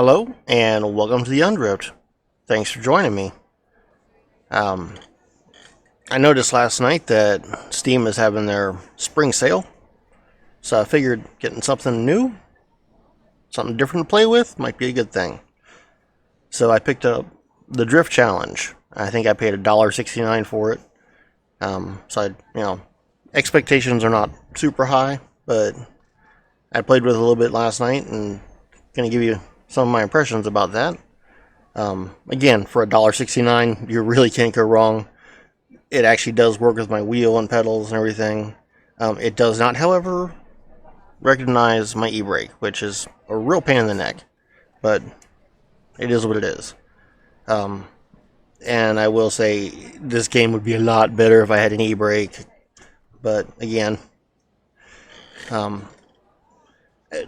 Hello, and welcome to the Undrift. Thanks for joining me. Um, I noticed last night that Steam is having their spring sale, so I figured getting something new, something different to play with, might be a good thing. So I picked up the Drift Challenge. I think I paid $1.69 for it. Expectations are not super high, but I played with it a little bit last night, and going to give you some of my impressions about that. Again, for $1.69, you really can't go wrong. It actually does work with my wheel and pedals and everything. It does not, however, recognize my e-brake, which is a real pain in the neck, but it is what it is. And I will say this game would be a lot better if I had an e-brake, but again,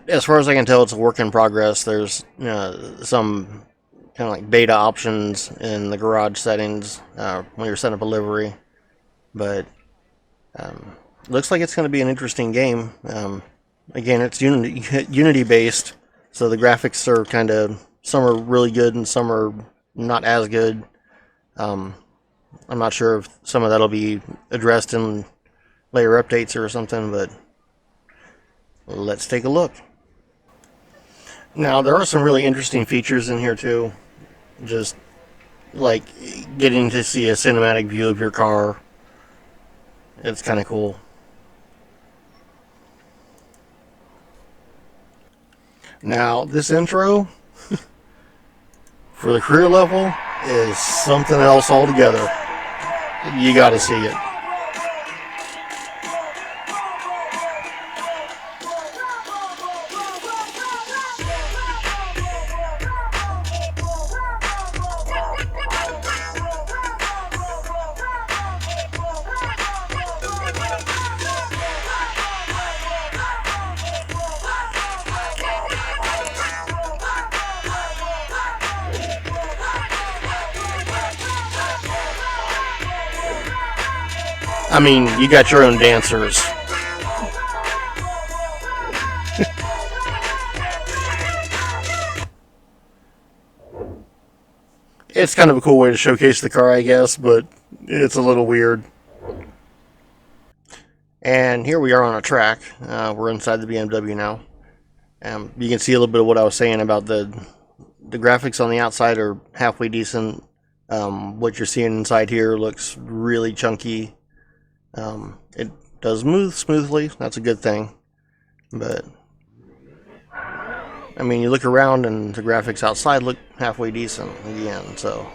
as far as I can tell, it's a work in progress. There's some kind of like beta options in the garage settings when you're setting up a livery, but looks like it's going to be an interesting game. Again, it's Unity based, so the graphics are some are really good and some are not as good. I'm not sure if some of that'll be addressed in later updates or something, but let's take a look. Now, there are some really interesting features in here too. Just like getting to see a cinematic view of your car. It's kind of cool. Now, this intro for the career level is something else altogether. You gotta see it. I mean, you got your own dancers. It's kind of a cool way to showcase the car, I guess, but it's a little weird. And here we are on a track. We're inside the BMW now. You can see a little bit of what I was saying about the graphics on the outside are halfway decent. What you're seeing inside here looks really chunky. It does move smoothly. That's a good thing. But I mean, you look around and the graphics outside look halfway decent again. So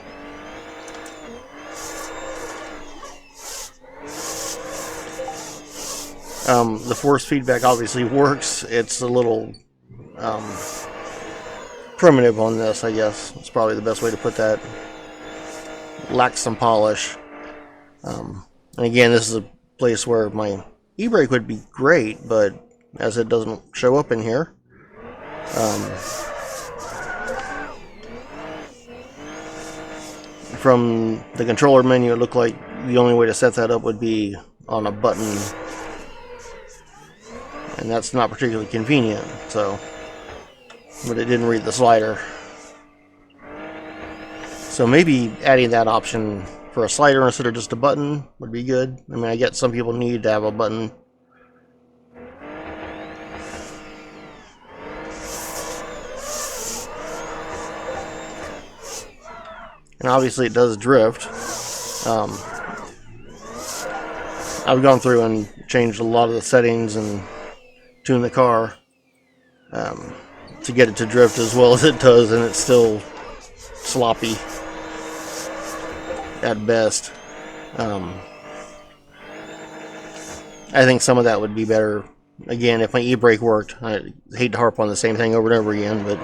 the force feedback obviously works. It's a little primitive on this, I guess. It's probably the best way to put that. Lacks some polish. And again, this is a place where my e-brake would be great, but as it doesn't show up in here, from the controller menu, it looked like the only way to set that up would be on a button, and that's not particularly convenient. So, but it didn't read the slider. So maybe adding that option for a slider instead of just a button would be good. I mean, I get some people need to have a button. And obviously it does drift. I've gone through and changed a lot of the settings and tuned the car to get it to drift as well as it does, and it's still sloppy at best. I think some of that would be better. Again, if my e-brake worked. I hate to harp on the same thing over and over again, but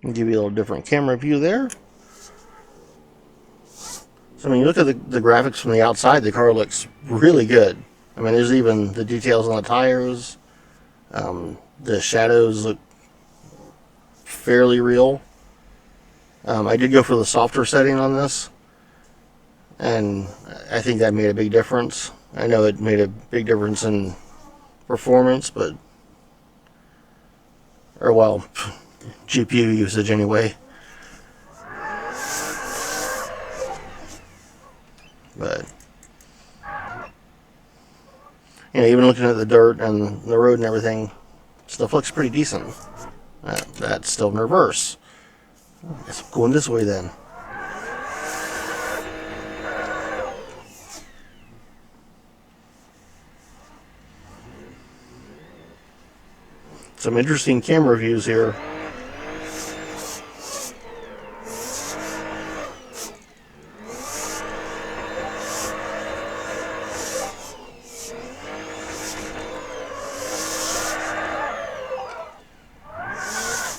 I'll give you a little different camera view there. So when you look at the graphics from the outside, the car looks really good. I mean, there's even the details on the tires. The shadows look fairly real. I did go for the softer setting on this. and I think that made a big difference. I know it made a big difference in performance, or well, GPU usage anyway. But even looking at the dirt and the road and everything, stuff looks pretty decent. That's still in reverse. I guess I'm going this way then. Some interesting camera views here.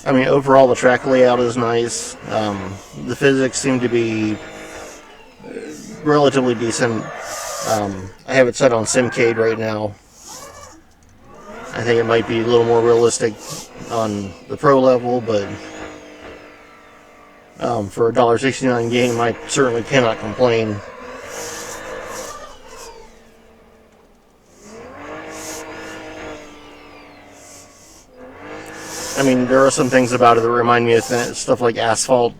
I mean, overall the track layout is nice. The physics seem to be relatively decent. I have it set on Simcade right now. I think it might be a little more realistic on the pro level, but for a $1.69 game, I certainly cannot complain. I mean, there are some things about it that remind me of stuff like Asphalt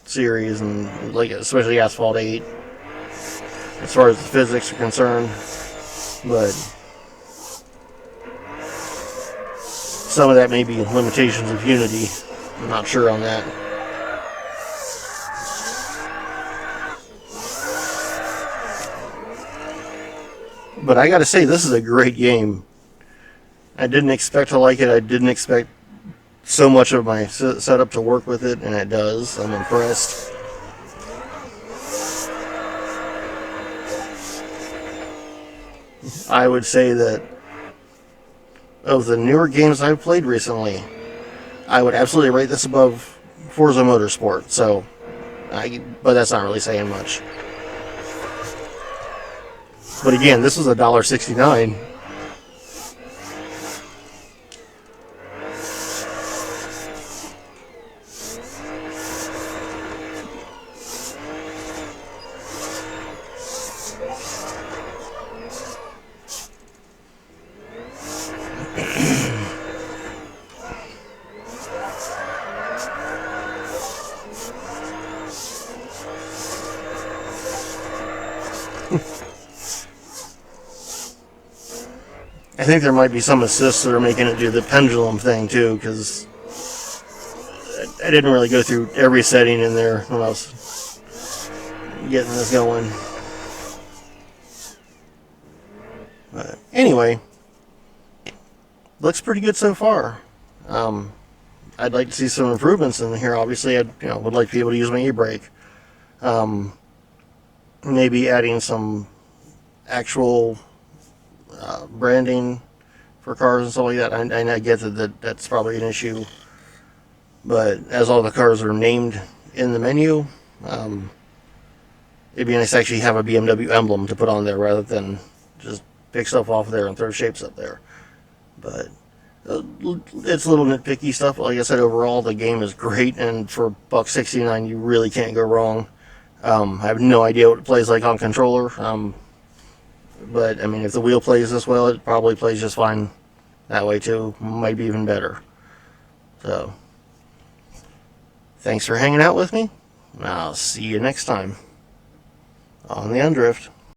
series and like especially Asphalt 8 as far as the physics are concerned, but some of that may be limitations of Unity. I'm not sure on that. But I gotta say, this is a great game. I didn't expect to like it. I didn't expect so much of my setup to work with it, and it does. I'm impressed. I would say that of the newer games I've played recently, I would absolutely rate this above Forza Motorsport. But that's not really saying much. But again, this was $1.69. I think there might be some assists that are making it do the pendulum thing too, because I didn't really go through every setting in there when I was getting this going. But anyway, looks pretty good so far. I'd like to see some improvements in here. Obviously, I would like to be able to use my e-brake. Maybe adding some actual branding for cars and stuff like that. I get that's probably an issue, but as all the cars are named in the menu, it'd be nice to actually have a BMW emblem to put on there rather than just pick stuff off there and throw shapes up there. But it's little nitpicky stuff. Like I said, overall the game is great, and for $1.69 you really can't go wrong. I have no idea what it plays like on controller. But, I mean, if the wheel plays this well, it probably plays just fine that way, too. Might be even better. So, thanks for hanging out with me. I'll see you next time on the Undrift.